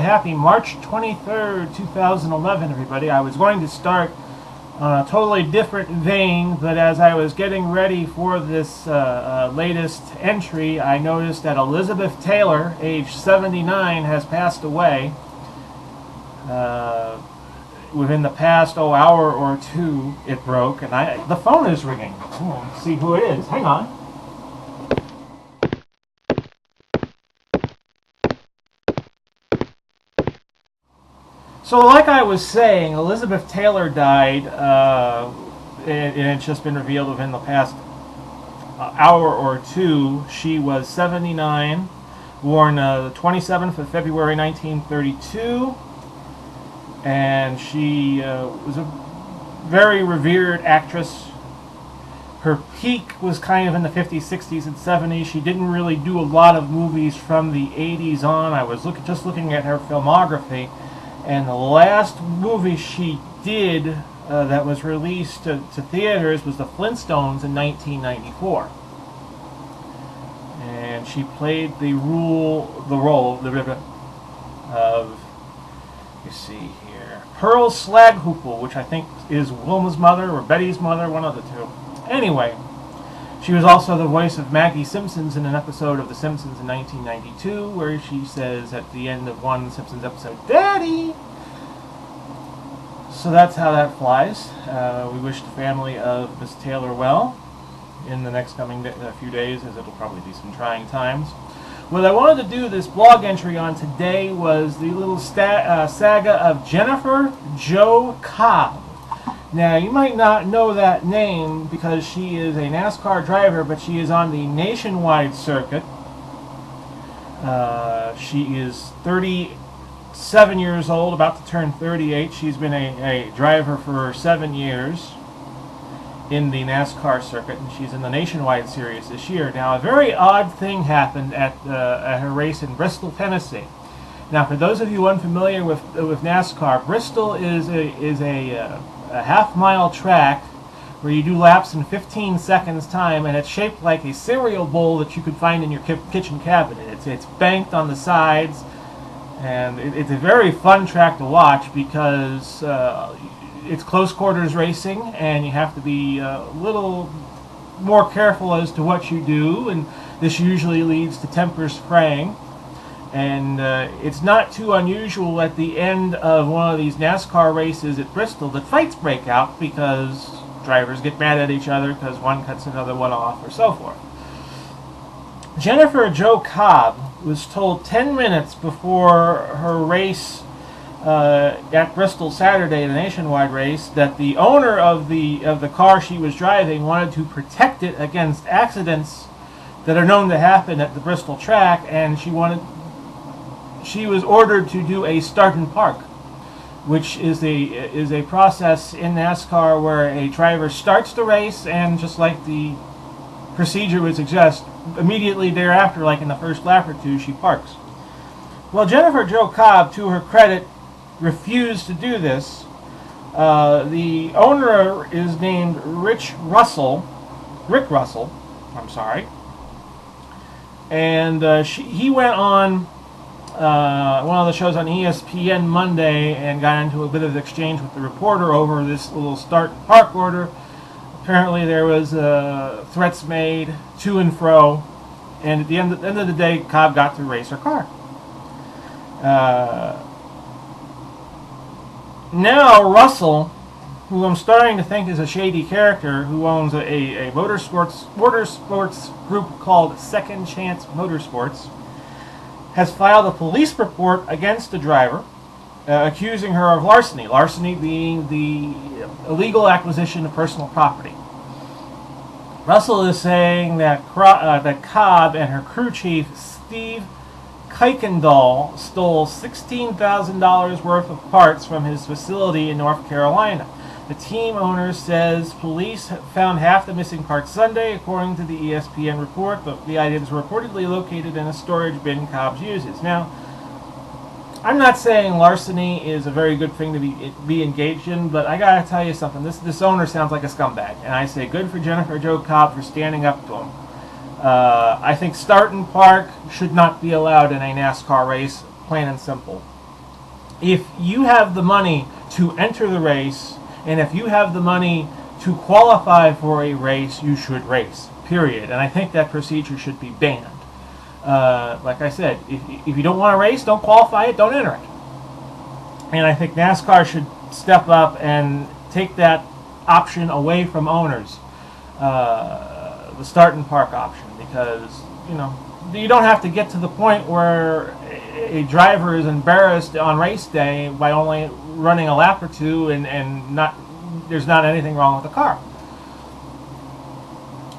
happy March 23rd, 2011, everybody. I was going to start on a totally different vein, but as I was getting ready for this latest entry, I noticed that Elizabeth Taylor, age 79, has passed away within the past hour or two. It broke, and the phone is ringing. Let's see who it is. Hang on. So like I was saying, Elizabeth Taylor died, and it's just been revealed within the past hour or two. She was 79, born the 27th of February 1932, and she was a very revered actress. Her peak was kind of in the 50s, 60s, and 70s. She didn't really do a lot of movies from the 80s on. I was just looking at her filmography. And the last movie she did that was released to theaters was The Flintstones in 1994. And she played the role of, you see here, Pearl Slaghoople, which I think is Wilma's mother or Betty's mother, one of the two. Anyway, she was also the voice of Maggie Simpsons in an episode of The Simpsons in 1992, where she says at the end of one Simpsons episode, "Daddy!" So that's how that flies. We wish the family of Miss Taylor well in the next coming few days, as it'll probably be some trying times. What I wanted to do this blog entry on today was the little saga of Jennifer Jo Cobb. Now, you might not know that name because she is a NASCAR driver, but she is on the nationwide circuit. She is 37 years old, about to turn 38. She's been a driver for 7 years in the NASCAR circuit, and she's in the nationwide series this year. Now, a very odd thing happened at her race in Bristol, Tennessee. Now, for those of you unfamiliar with NASCAR, Bristol is a half-mile track where you do laps in 15 seconds time, and it's shaped like a cereal bowl that you could find in your kitchen cabinet. It's banked on the sides, and it's a very fun track to watch because it's close quarters racing, and you have to be a little more careful as to what you do, and this usually leads to tempers fraying. And it's not too unusual at the end of one of these NASCAR races at Bristol that fights break out because drivers get mad at each other because one cuts another one off or so forth. Jennifer Jo Cobb was told 10 minutes before her race at Bristol Saturday, the nationwide race, that the owner of the car she was driving wanted to protect it against accidents that are known to happen at the Bristol track, and she was ordered to do a start and park, which is a process in NASCAR where a driver starts the race, and just like the procedure would suggest, immediately thereafter, like in the first lap or two, she parks. Well, Jennifer Jo Cobb, to her credit, refused to do this. The owner is named Rick Russell, and he went on one of the shows on ESPN Monday and got into a bit of exchange with the reporter over this little start and park order. Apparently there was threats made to and fro, and at the end of the day, Cobb got to race her car. Now Russell, who I'm starting to think is a shady character, who owns a motorsports group called Second Chance Motorsports, has filed a police report against the driver, accusing her of larceny. Larceny being the illegal acquisition of personal property. Russell is saying that Cobb and her crew chief, Steve Kuykendall, stole $16,000 worth of parts from his facility in North Carolina. The team owner says police found half the missing parts Sunday, according to the ESPN report, but the items were reportedly located in a storage bin Cobbs uses. Now, I'm not saying larceny is a very good thing to be engaged in, but I gotta tell you something. This owner sounds like a scumbag, and I say good for Jennifer Jo Cobb for standing up to him. I think start and park should not be allowed in a NASCAR race, plain and simple. if you have the money to enter the race, and if you have the money to qualify for a race, you should race, period. And I think that procedure should be banned. Like I said, if you don't want to race, don't qualify it, don't enter it. And I think NASCAR should step up and take that option away from owners, the start and park option, because you don't have to get to the point where a driver is embarrassed on race day by only running a lap or two and there's not anything wrong with the car.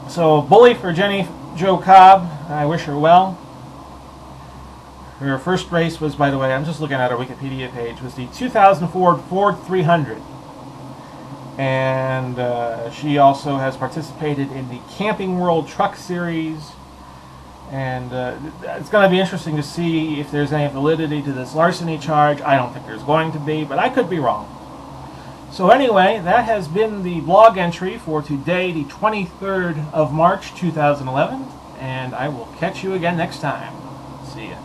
So bully for Jennifer Jo Cobb. I wish her well. Her first race was, by the way, I'm just looking at her Wikipedia page, was the 2004 Ford 300. And she also has participated in the Camping World Truck Series. And it's going to be interesting to see if there's any validity to this larceny charge. I don't think there's going to be, but I could be wrong. So anyway, that has been the blog entry for today, the 23rd of March, 2011. And I will catch you again next time. See ya.